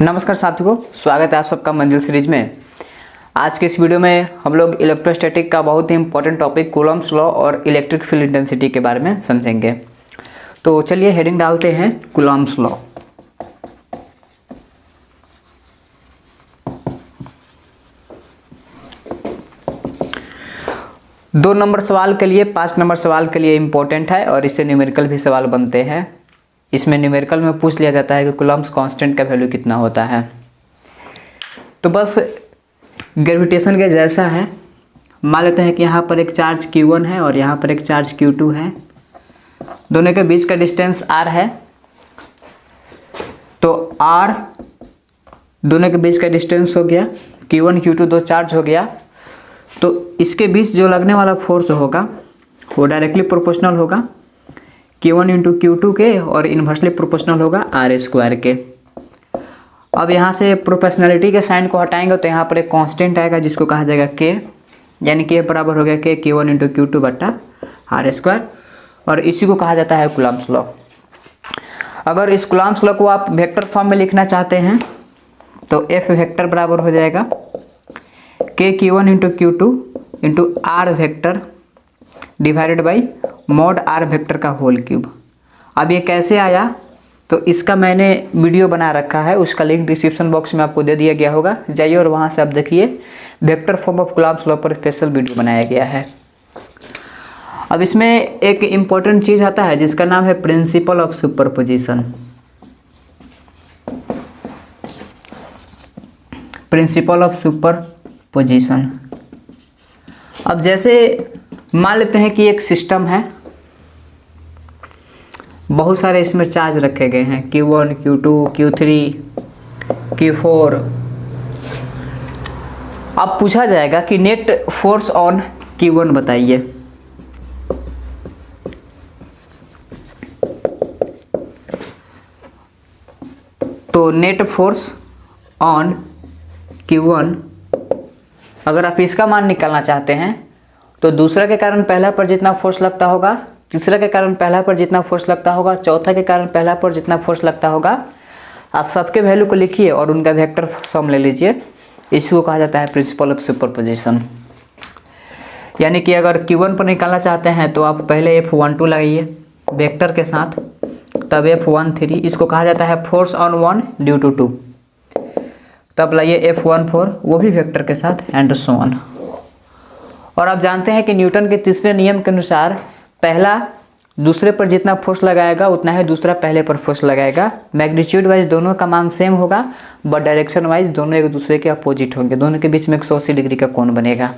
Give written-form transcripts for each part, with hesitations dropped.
नमस्कार साथियों, स्वागत है आप सबका मंजिल सीरीज में। आज के इस वीडियो में हम लोग इलेक्ट्रोस्टैटिक का बहुत ही इंपॉर्टेंट टॉपिक कूलम्ब्स लॉ और इलेक्ट्रिक फील्ड इंटेंसिटी के बारे में समझेंगे। तो चलिए हेडिंग डालते हैं कूलम्ब्स लॉ। दो नंबर सवाल के लिए 5 नंबर सवाल के लिए इम्पोर्टेंट है और इससे न्यूमेरिकल भी सवाल बनते हैं। इसमें न्यूमेरिकल में पूछ लिया जाता है कि कूलम्ब्स कांस्टेंट का वैल्यू कितना होता है। तो बस ग्रेविटेशन के जैसा है। मान लेते हैं कि यहाँ पर एक चार्ज Q1 है और यहाँ पर एक चार्ज Q2 है। दोनों के बीच का डिस्टेंस R है। तो R दोनों के बीच का डिस्टेंस हो गया, Q1 Q2 दो चार्ज हो गया। तो इसके बीच जो लगने वाला फोर्स होगा वो डायरेक्टली प्रोपोर्शनल होगा Q1 इंटू Q2 के और इन्वर्सली प्रोपोर्शनल होगा R स्क्वायर के। अब यहाँ से प्रोपोर्शनलिटी के साइन को हटाएंगे तो यहाँ पर एक कांस्टेंट आएगा जिसको कहा जाएगा K, यानी K बराबर हो गया K Q1 इंटू Q2 बट्टा R स्क्वायर, और इसी को कहा जाता है कूलम्ब्स लॉ। अगर इस कूलम्ब्स लॉ को आप वेक्टर फॉर्म में लिखना चाहते हैं तो F वेक्टर बराबर हो जाएगा K Q1 into Q2 into R vector divided by mod R vector का होल क्यूब। अब ये कैसे आया तो इसका मैंने वीडियो बना रखा है, उसका लिंक डिस्क्रिप्शन बॉक्स में आपको दे दिया गया होगा, जाइए और वहाँ से आप देखिए। Vector form of Coulomb's law पर स्पेशल वीडियो बनाया गया है। अब इसमें एक इम्पॉर्टेंट चीज़ आता है जिसका नाम है principal of superposition. Principal of superposition. अब जैसे मान लेते हैं कि एक सिस्टम है, बहुत सारे इसमें चार्ज रखे गए हैं Q1 Q2 Q3 Q4। अब पूछा जाएगा कि नेट फोर्स ऑन Q1 बताइए। तो नेट फोर्स ऑन Q1 अगर आप इसका मान निकालना चाहते हैं तो दूसरा के कारण पहला पर जितना फोर्स लगता होगा, तीसरा के कारण पहला पर जितना फोर्स लगता होगा, चौथा के कारण पहला पर जितना फोर्स लगता होगा, आप सबके वैल्यू को लिखिए और उनका वेक्टर सम ले लीजिए। इसी को कहा जाता है प्रिंसिपल ऑफ सुपरपोजिशन। यानी कि अगर Q1 पर निकालना चाहते हैं तो आप पहले F12 लगाइए वेक्टर के साथ, तब F13, इसको कहा जाता है फोर्स ऑन 1 ड्यू टू 2। तब लाइए F14, वो भी वेक्टर के साथ, एंड सो ऑन। और आप जानते हैं कि न्यूटन के तीसरे नियम के अनुसार पहला दूसरे पर जितना फोर्स लगाएगा उतना ही दूसरा पहले पर फोर्स लगाएगा। मैग्नीट्यूड वाइज दोनों का मान सेम होगा, बट डायरेक्शन वाइज दोनों एक दूसरे के अपोजिट होंगे। दोनों के बीच में 180 डिग्री का कोण बनेगा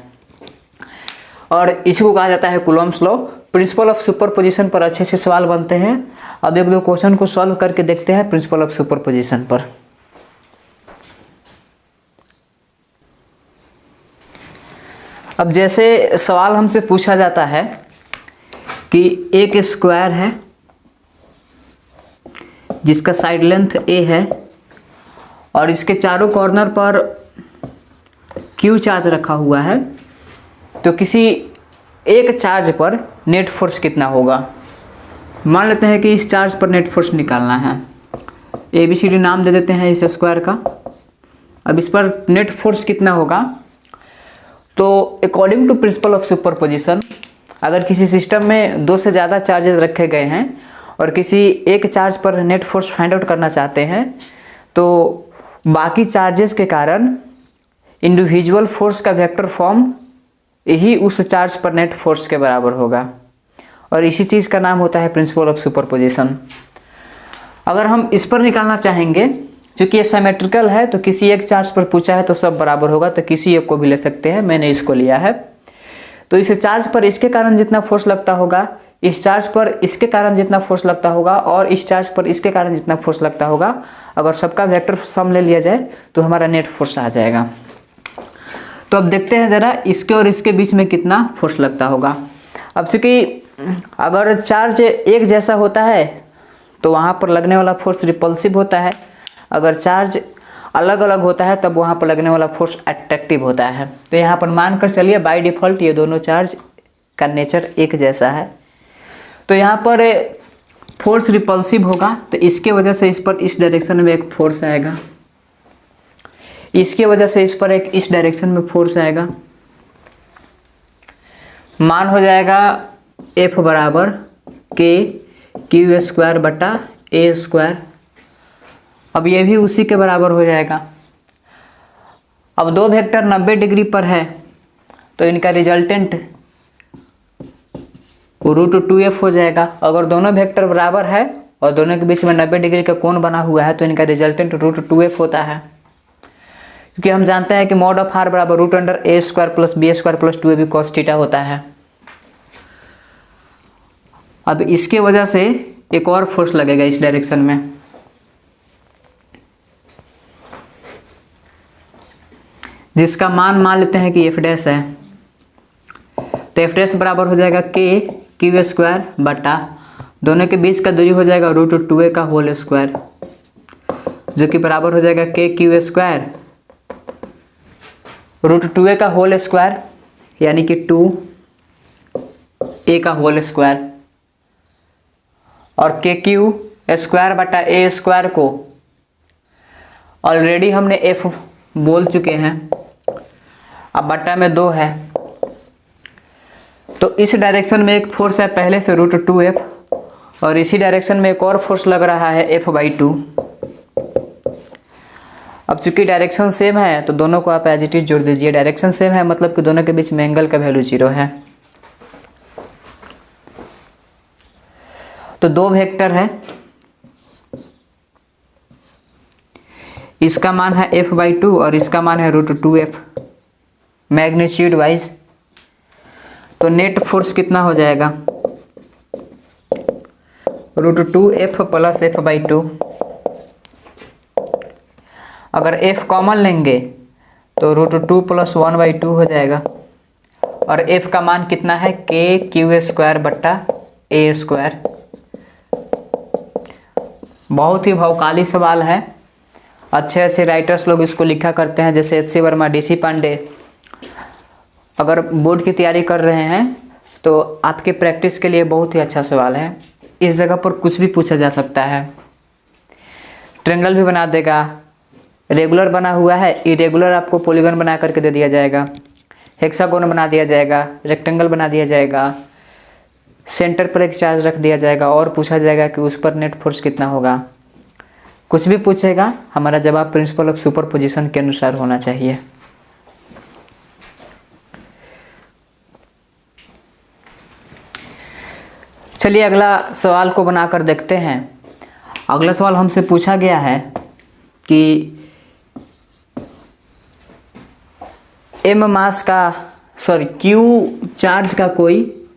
और इसी को कहा जाता है Coulomb's law. Principal of superposition पर अच्छे से सवाल बनते हैं। अब एक दो क्वेश्चन को सॉल्व करके देखते हैं प्रिंसिपल ऑफ सुपरपोजिशन पर। अब जैसे सवाल हमसे पूछा जाता है कि एक स्क्वायर है जिसका साइड लेंथ a है और इसके चारों कॉर्नर पर Q चार्ज रखा हुआ है, तो किसी एक चार्ज पर नेट फोर्स कितना होगा। मान लेते हैं कि इस चार्ज पर नेट फोर्स निकालना है। ABCD नाम दे देते हैं इस स्क्वायर का। अब इस पर नेट फोर्स कितना होगा, तो according to principle of superposition अगर किसी सिस्टम में 2 से ज़्यादा चार्जेस रखे गए हैं और किसी एक चार्ज पर नेट फोर्स फाइंड आउट करना चाहते हैं तो बाकी चार्जेस के कारण इंडिविजुअल फोर्स का वेक्टर फॉर्म यही उस चार्ज पर नेट फोर्स के बराबर होगा, और इसी चीज़ का नाम होता है प्रिंसिपल ऑफ सुपरपोजिशन। अगर हम इस पर निकालना चाहेंगे, क्योंकि ये सिमेट्रिकल है तो किसी एक चार्ज पर पूछा है तो सब बराबर होगा, तो किसी एक को भी ले सकते हैं। मैंने इसको लिया है। तो इस चार्ज पर इसके कारण जितना फोर्स लगता होगा, इस चार्ज पर इसके कारण जितना फोर्स लगता होगा और इस चार्ज पर इसके कारण जितना फोर्स लगता होगा, अगर सबका वेक्टर सम ले लिया जाए तो हमारा नेट फोर्स आ जाएगा। तो अब देखते हैं ज़रा इसके और इसके बीच में कितना फोर्स लगता होगा। अब चूँकि अगर चार्ज एक जैसा होता है तो वहाँ पर लगने वाला फोर्स रिपल्सिव होता है, अगर चार्ज अलग अलग होता है तब वहाँ पर लगने वाला फोर्स अट्रैक्टिव होता है। तो यहाँ पर मानकर चलिए बाय डिफ़ॉल्ट ये दोनों चार्ज का नेचर एक जैसा है, तो यहाँ पर फोर्स रिपल्सिव होगा, तो इसके वजह से इस पर इस डायरेक्शन में एक फोर्स आएगा। इसकी वजह से इस पर एक इस डायरेक्शन में फोर्स आएगा, मान हो जाएगा F बराबर के क्यू स्क्वायर बटा ए स्क्वायर। अब ये भी उसी के बराबर हो जाएगा। अब दो वेक्टर 90 डिग्री पर है तो इनका रिजल्टेंट √2f हो जाएगा। अगर दोनों वेक्टर बराबर है और दोनों के बीच में 90 डिग्री का कोण बना हुआ है तो इनका रिजल्टेंट √2f होता है, क्योंकि हम जानते हैं कि मॉड ऑफ r बराबर √a² + b² + 2ab cos theta होता है। अब इसके वजह से एक और फोर्स लगेगा इस डायरेक्शन में, जिसका मान लेते हैं कि f' है। तो f' बराबर हो जाएगा के क्यू स्क्वायर बटा दोनों के बीच का दूरी हो जाएगा √2a का होल स्क्वायर, जो कि बराबर हो जाएगा के क्यू स्क्वायर √2a का होल स्क्वायर यानी कि 2a का होल स्क्वायर, और के क्यू स्क्वायर बटा ए स्क्वायर को ऑलरेडी हमने f बोल चुके हैं, अब बटा में 2 है। तो इस डायरेक्शन में एक फोर्स है पहले से √2f, और इसी डायरेक्शन में एक और फोर्स लग रहा है F/2। अब चूंकि डायरेक्शन सेम है तो दोनों को आप एज इट इज जोड़ दीजिए। डायरेक्शन सेम है मतलब कि दोनों के बीच में एंगल का वैल्यू 0 है। तो दो वेक्टर है, इसका मान है F/2 और इसका मान है √2f मैग्नीट्यूड वाइज। तो नेट फोर्स कितना हो जाएगा √2f + F/2। अगर f कॉमन लेंगे तो √2 + 1/2 हो जाएगा, और f का मान कितना है के क्यू स्क्वायर बटा ए स्क्वायर। बहुत ही भौकाली सवाल है, अच्छे राइटर्स लोग इसको लिखा करते हैं, जैसे H.C. वर्मा, D.C. पांडे। अगर बोर्ड की तैयारी कर रहे हैं तो आपके प्रैक्टिस के लिए बहुत ही अच्छा सवाल है। इस जगह पर कुछ भी पूछा जा सकता है, ट्रायंगल भी बना देगा, रेगुलर बना हुआ है, इरेगुलर आपको पॉलीगन बना करके दे दिया जाएगा, हेक्सागोन बना दिया जाएगा, रेक्टेंगल बना दिया जाएगा, सेंटर पर एक चार्ज रख दिया जाएगा और पूछा जाएगा कि उस पर नेट फोर्स कितना होगा। कुछ भी पूछेगा, हमारा जवाब प्रिंसिपल ऑफ सुपरपोजिशन के अनुसार होना चाहिए। चलिए अगला सवाल को बनाकर देखते हैं। अगला सवाल हमसे पूछा गया है कि मास का क्यू चार्ज का कोई,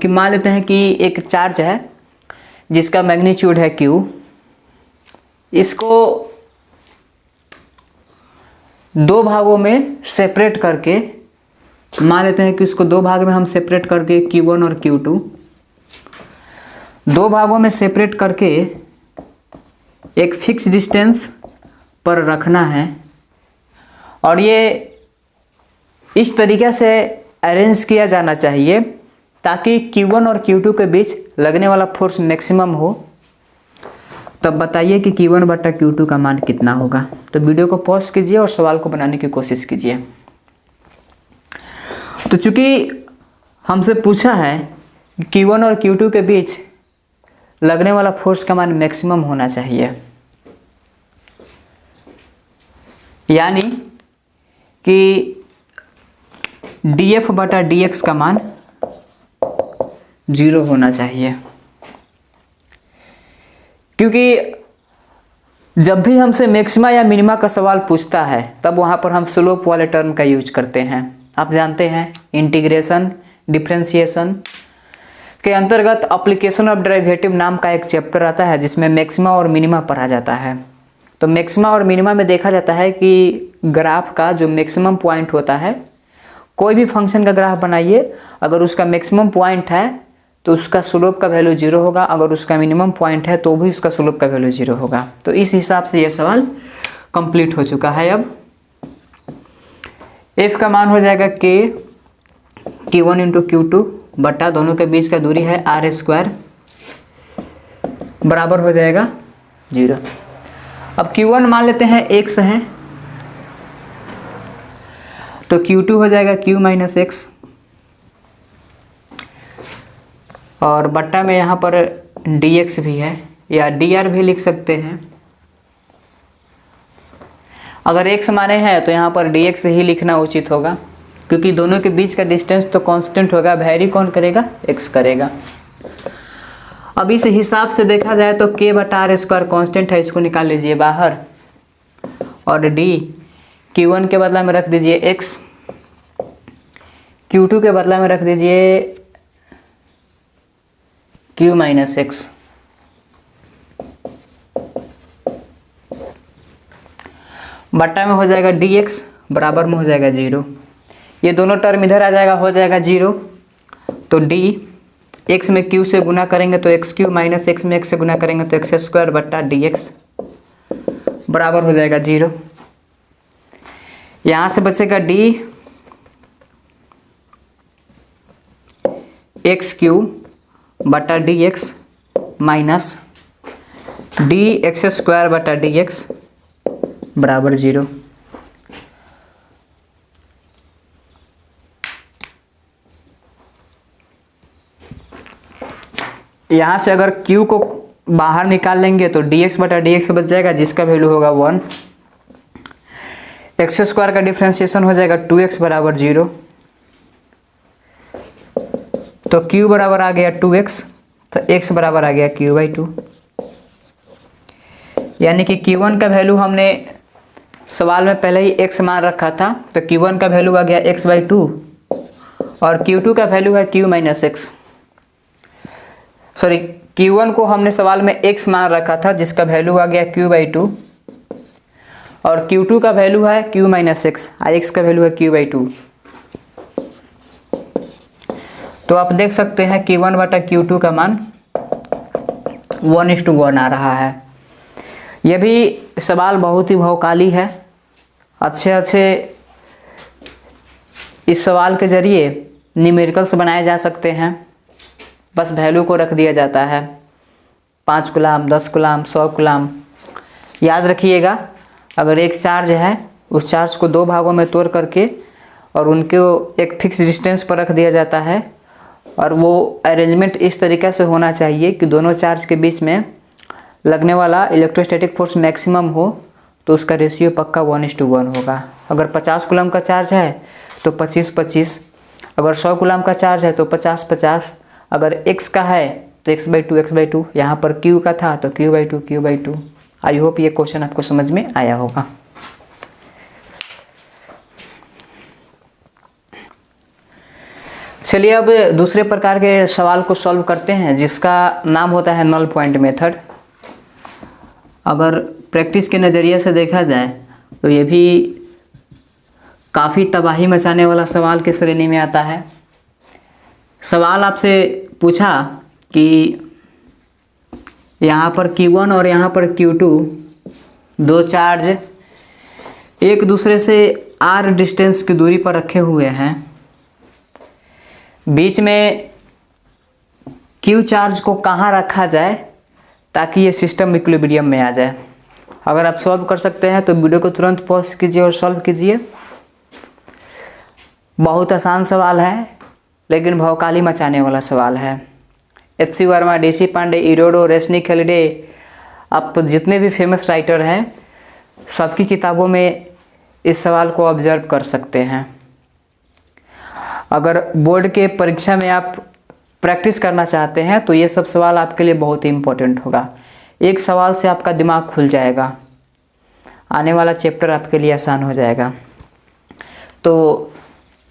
मान लेते हैं कि एक चार्ज है जिसका मैग्नीट्यूड है Q, इसको दो भागों में सेपरेट करके, मान लेते हैं कि इसको दो भाग में हम सेपरेट कर दिए Q1 और Q2, दो भागों में सेपरेट करके एक फिक्स डिस्टेंस पर रखना है, और ये इस तरीके से अरेंज किया जाना चाहिए ताकि Q1 और Q2 के बीच लगने वाला फोर्स मैक्सिमम हो। तब बताइए कि Q1 बटा Q2 का मान कितना होगा। तो वीडियो को पॉज कीजिए और सवाल को बनाने की कोशिश कीजिए। तो चूंकि हमसे पूछा है कि Q1 और Q2 के बीच लगने वाला फोर्स का मान मैक्सिमम होना चाहिए, यानी कि dF बटा dx का मान 0 होना चाहिए, क्योंकि जब भी हमसे मैक्सिमा या मिनिमा का सवाल पूछता है तब वहाँ पर हम स्लोप वाले टर्म का यूज करते हैं। आप जानते हैं इंटीग्रेशन डिफरेंशिएशन के अंतर्गत एप्लीकेशन ऑफ डेरिवेटिव नाम का एक चैप्टर आता है जिसमें मैक्सिमा और मिनिमा पढ़ा जाता है। तो मैक्सिमा और मिनिमा में देखा जाता है कि ग्राफ का जो मैक्सिमम पॉइंट होता है, कोई भी फंक्शन का ग्राफ बनाइए, अगर उसका मैक्सिमम पॉइंट है तो उसका स्लोप का वैल्यू 0 होगा, अगर उसका मिनिमम पॉइंट है तो भी उसका स्लोप का वैल्यू 0 होगा। तो इस हिसाब से यह सवाल कंप्लीट हो चुका है। अब f का मान हो जाएगा k Q1 इंटू Q2 बटा दोनों के बीच का दूरी है r² बराबर हो जाएगा 0। अब Q1 मान लेते हैं x है, तो Q2 हो जाएगा Q माइनस एक्स, और बट्टा में यहाँ पर dx भी है या dr भी लिख सकते हैं। अगर x माने हैं तो यहाँ पर dx ही लिखना उचित होगा, क्योंकि दोनों के बीच का डिस्टेंस तो कांस्टेंट होगा, वैरी कौन करेगा, x करेगा। अब इस हिसाब से देखा जाए तो k बटा आर स्क्वायर कॉन्स्टेंट है, इसको निकाल लीजिए बाहर, और d Q1 के बदला में रख दीजिए x, Q2 के बदला में रख दीजिए Q माइनस एक्स। बट्टा में हो जाएगा dx, बराबर में हो जाएगा 0। ये दोनों टर्म इधर आ जाएगा, हो जाएगा 0। तो d x में q से गुना करेंगे तो एक्स क्यू, माइनस x में x से गुना करेंगे तो एक्स स्क्वायर बट्टा dx बराबर हो जाएगा 0। यहाँ से बचेगा d एक्स क्यू बटा dx minus D x square बटा dx बराबर 0। यहाँ से अगर q को बाहर निकाल लेंगे तो dx बटा dx बच जाएगा, जिसका वैल्यू होगा 1। एक्स स्क्वायर का डिफ्रेंशिएशन हो जाएगा 2x बराबर 0। तो q बराबर आ गया 2x, तो x बराबर आ गया q/2। यानी कि Q1 का वैल्यू हमने सवाल में पहले ही x मान रखा था, तो Q1 का वैल्यू आ गया x/2 और Q2 का वैल्यू है q minus x. Sorry, Q1 को हमने सवाल में x मान रखा था, जिसका वैल्यू आ गया q/2, और Q2 का वैल्यू है q माइनस एक्स, x का वैल्यू है q/2। तो आप देख सकते हैं Q1 बटा Q2 का मान 1:1 आ रहा है। यह भी सवाल बहुत ही भौकाली है। अच्छे इस सवाल के जरिए न्यूमेरिकल्स बनाए जा सकते हैं। बस वैल्यू को रख दिया जाता है, 5 कूलाम, 10 कूलाम, 100 कूलाम। याद रखिएगा, अगर एक चार्ज है, उस चार्ज को 2 भागों में तोड़ करके और उनको एक फिक्स डिस्टेंस पर रख दिया जाता है, और वो अरेंजमेंट इस तरीके से होना चाहिए कि दोनों चार्ज के बीच में लगने वाला इलेक्ट्रोस्टैटिक फोर्स मैक्सिमम हो, तो उसका रेशियो पक्का 1:1 होगा। अगर 50 कूलम का चार्ज है तो 25-25, अगर 100 कूलम का चार्ज है तो 50-50, अगर x का है तो x/2 यहाँ पर q का था तो q/2। आई होप ये क्वेश्चन आपको समझ में आया होगा। चलिए अब दूसरे प्रकार के सवाल को सॉल्व करते हैं, जिसका नाम होता है नल पॉइंट मेथड। अगर प्रैक्टिस के नज़रिए से देखा जाए तो ये भी काफ़ी तबाही मचाने वाला सवाल की श्रेणी में आता है। सवाल आपसे पूछा कि यहाँ पर Q1 और यहाँ पर Q2 दो चार्ज एक दूसरे से r डिस्टेंस की दूरी पर रखे हुए हैं। बीच में Q चार्ज को कहाँ रखा जाए ताकि ये सिस्टम इक्विलिब्रियम में आ जाए। अगर आप सॉल्व कर सकते हैं तो वीडियो को तुरंत पॉज कीजिए और सॉल्व कीजिए। बहुत आसान सवाल है, लेकिन भौकाली मचाने वाला सवाल है। H.C. Verma, D.C. Pandey, Irodov, Resnick Halliday, आप जितने भी फेमस राइटर हैं सबकी किताबों में इस सवाल को ऑब्जर्व कर सकते हैं। अगर बोर्ड के परीक्षा में आप प्रैक्टिस करना चाहते हैं तो ये सब सवाल आपके लिए बहुत ही इम्पोर्टेंट होगा। एक सवाल से आपका दिमाग खुल जाएगा, आने वाला चैप्टर आपके लिए आसान हो जाएगा। तो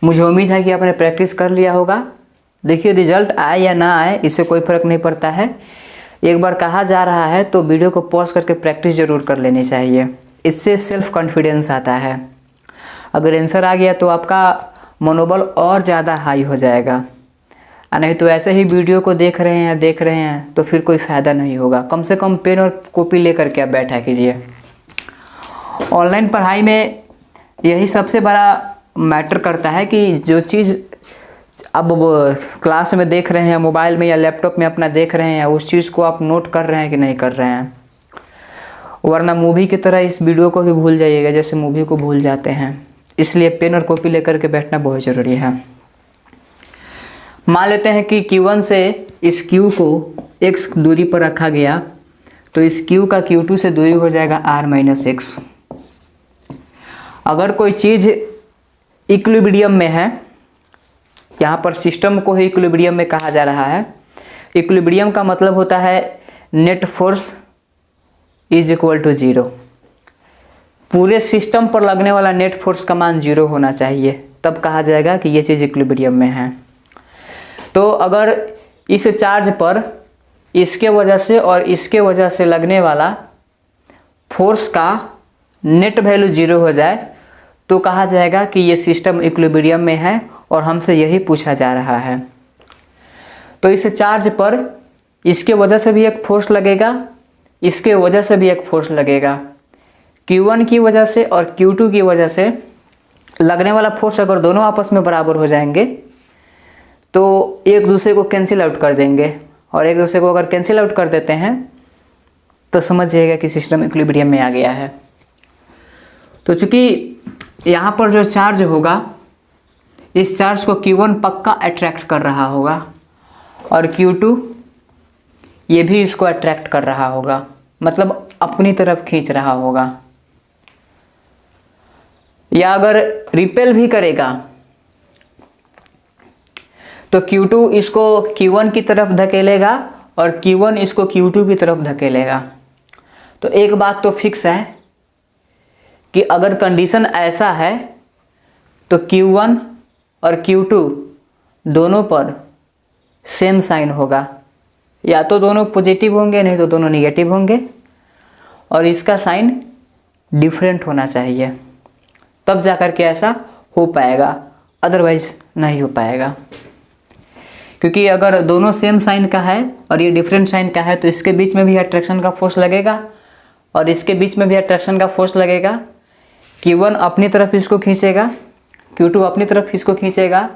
मुझे उम्मीद है कि आपने प्रैक्टिस कर लिया होगा। देखिए, रिजल्ट आए या ना आए इससे कोई फ़र्क नहीं पड़ता है। एक बार कहा जा रहा है तो वीडियो को पॉज करके प्रैक्टिस ज़रूर कर लेनी चाहिए, इससे सेल्फ कॉन्फिडेंस आता है। अगर आंसर आ गया तो आपका मनोबल और ज़्यादा हाई हो जाएगा, नहीं तो ऐसे ही वीडियो को देख रहे हैं तो फिर कोई फ़ायदा नहीं होगा। कम से कम पेन और कॉपी लेकर के आप बैठा कीजिए। ऑनलाइन पढ़ाई में यही सबसे बड़ा मैटर करता है कि जो चीज़ अब क्लास में देख रहे हैं, मोबाइल में या लैपटॉप में अपना देख रहे हैं, उस चीज़ को आप नोट कर रहे हैं कि नहीं कर रहे हैं। वरना मूवी की तरह इस वीडियो को भी भूल जाइएगा जैसे मूवी को भूल जाते हैं। इसलिए पेन और कॉपी लेकर के बैठना बहुत ज़रूरी है। मान लेते हैं कि Q1 से इस Q को x दूरी पर रखा गया, तो इस Q का Q2 से दूरी हो जाएगा r - x। अगर कोई चीज़ इक्विलिब्रियम में है, यहाँ पर सिस्टम को ही इक्विलिब्रियम में कहा जा रहा है। इक्विलिब्रियम का मतलब होता है net force is equal to 0। पूरे सिस्टम पर लगने वाला नेट फोर्स का मान 0 होना चाहिए, तब कहा जाएगा कि ये चीज़ इक्विलिब्रियम में है। तो अगर इस चार्ज पर इसके वजह से और इसके वजह से लगने वाला फोर्स का नेट वैल्यू 0 हो जाए तो कहा जाएगा कि ये सिस्टम इक्विलिब्रियम में है और हमसे यही पूछा जा रहा है। तो इस चार्ज पर इसके वजह से भी एक फोर्स लगेगा, इसके वजह से भी एक फोर्स लगेगा। Q1 की वजह से और Q2 की वजह से लगने वाला फोर्स अगर दोनों आपस में बराबर हो जाएंगे तो एक दूसरे को कैंसिल आउट कर देंगे, और एक दूसरे को अगर कैंसिल आउट कर देते हैं तो समझ जाइएगा कि सिस्टम इक्विलिब्रियम में आ गया है। तो चूंकि यहाँ पर जो चार्ज होगा, इस चार्ज को Q1 पक्का अट्रैक्ट कर रहा होगा और Q2 ये भी इसको अट्रैक्ट कर रहा होगा, मतलब अपनी तरफ खींच रहा होगा। या अगर रिपेल भी करेगा तो Q2 इसको Q1 की तरफ धकेलेगा और Q1 इसको Q2 की तरफ धकेलेगा। तो एक बात तो फिक्स है कि अगर कंडीशन ऐसा है तो Q1 और Q2 दोनों पर सेम साइन होगा, या तो दोनों पॉजिटिव होंगे नहीं तो दोनों निगेटिव होंगे, और इसका साइन डिफरेंट होना चाहिए, तब जाकर के ऐसा हो पाएगा, अदरवाइज नहीं हो पाएगा। क्योंकि अगर दोनों सेम साइन का है और ये डिफरेंट साइन का है तो इसके बीच में भी अट्रैक्शन का फोर्स लगेगा और इसके बीच में भी अट्रैक्शन का फोर्स लगेगा। Q1 अपनी तरफ इसको खींचेगा, Q2 अपनी तरफ इसको खींचेगा,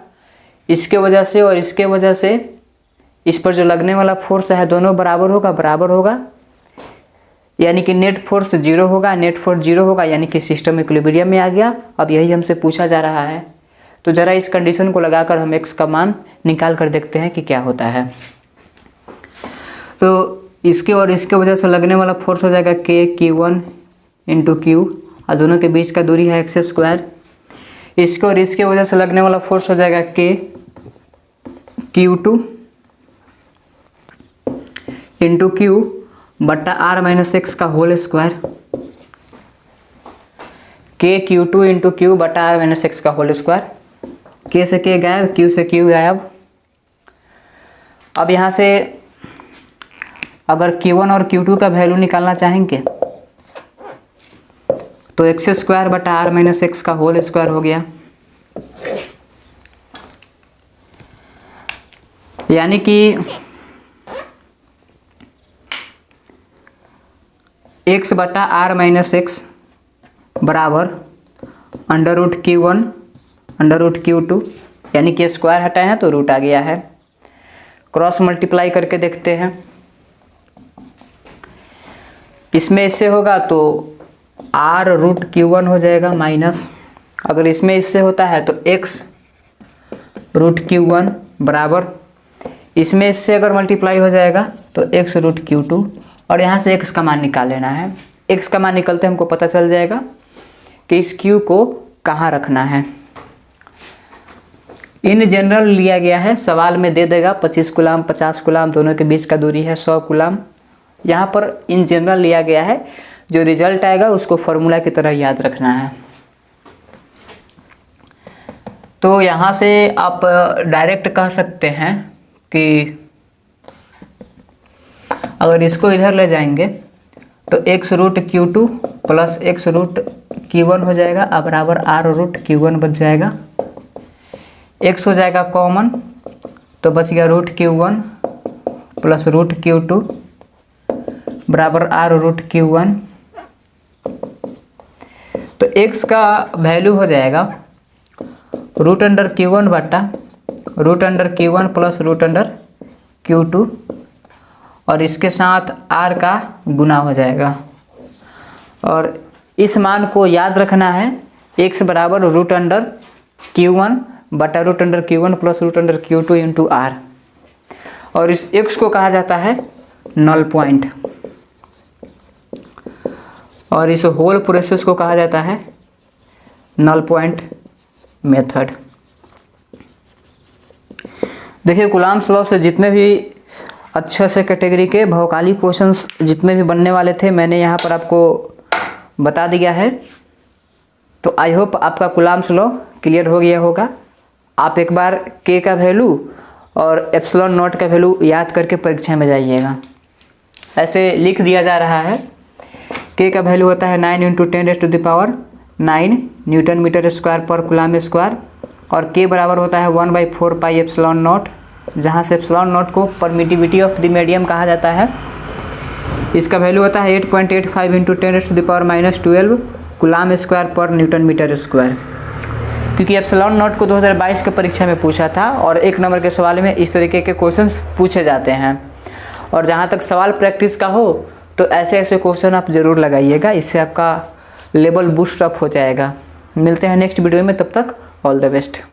इसके वजह से और इसके वजह से इस पर जो लगने वाला फोर्स है दोनों बराबर होगा, यानी कि नेट फोर्स 0 होगा। नेट फोर्स 0 होगा यानी कि सिस्टम इक्विलिब्रियम में आ गया। अब यही हमसे पूछा जा रहा है, तो ज़रा इस कंडीशन को लगाकर हम x का मान निकाल कर देखते हैं कि क्या होता है। तो इसके और इसके वजह से लगने वाला फोर्स हो जाएगा Q1 × Q, और दोनों के बीच का दूरी है x²। इसके और इसके वजह से लगने वाला फोर्स हो जाएगा Q2 × Q बट्टा r - x का होल स्क्वायर। Q2 × Q बटा r - x का होल स्क्वायर। K से K गायब, Q से Q गायब। अब यहाँ से अगर Q1 और Q2 का वैल्यू निकालना चाहेंगे तो x² बटा r - x का होल स्क्वायर हो गया, यानी कि x बटा r - x बराबर √Q1 √Q2, यानी कि स्क्वायर हटाए हैं तो रूट आ गया है। क्रॉस मल्टीप्लाई करके देखते हैं, इसमें इससे होगा तो r√Q1 हो जाएगा माइनस, अगर इसमें इससे होता है तो x √Q1 बराबर, इसमें इससे अगर मल्टीप्लाई हो जाएगा तो x √Q2, और यहाँ से x का मान निकाल लेना है। x का मान निकलते हमको पता चल जाएगा कि इस Q को कहाँ रखना है। इन जनरल लिया गया है, सवाल में दे देगा 25 कूलाम 50 कूलाम, दोनों के बीच का दूरी है 100 कूलाम। यहाँ पर इन जनरल लिया गया है, जो रिजल्ट आएगा उसको फॉर्मूला की तरह याद रखना है। तो यहाँ से आप डायरेक्ट कह सकते हैं कि अगर इसको इधर ले जाएंगे तो x√Q2 प्लस x√Q1 हो जाएगा, अब बराबर r√Q1 बच जाएगा। x हो जाएगा कॉमन तो बच गया √Q1 प्लस √Q2 बराबर r√Q1। तो x का वैल्यू हो जाएगा √Q1 बटा √Q1 प्लस √Q2, और इसके साथ r का गुना हो जाएगा, और इस मान को याद रखना है, x बराबर √Q1 बटा √Q1 plus √Q2 into R। और इस x को कहा जाता है नल पॉइंट, और इस होल प्रोसेस को कहा जाता है नल पॉइंट मेथड। देखिए कूलम्ब्स लॉ से जितने भी अच्छे से कैटेगरी के भौकाली क्वेश्चंस जितने भी बनने वाले थे मैंने यहाँ पर आपको बता दिया है। तो आई होप आपका कूलम्ब्स लॉ क्लियर हो गया होगा। आप एक बार के का वैल्यू और एप्सिलॉन नॉट का वैल्यू याद करके परीक्षा में जाइएगा। ऐसे लिख दिया जा रहा है, के का वैल्यू होता है 9 × 10⁹ न्यूटन मीटर स्क्वायर पर कूलम्ब स्क्वायर, और के बराबर होता है 1/4 पाई एप्सिलॉन नॉट, जहाँ से एप्सिलॉन नॉट को परमिटिविटी ऑफ द मीडियम कहा जाता है। इसका वैल्यू होता है 8.85 × 10⁻12 कूलम्ब स्क्वायर पर न्यूटन मीटर स्क्वायर। क्योंकि एप्सिलॉन नॉट को 2022 के परीक्षा में पूछा था और 1 नंबर के सवाल में इस तरीके के क्वेश्चंस पूछे जाते हैं। और जहाँ तक सवाल प्रैक्टिस का हो तो ऐसे ऐसे क्वेश्चन आप ज़रूर लगाइएगा, इससे आपका लेवल बूस्ट अप हो जाएगा। मिलते हैं नेक्स्ट वीडियो में, तब तक ऑल द बेस्ट।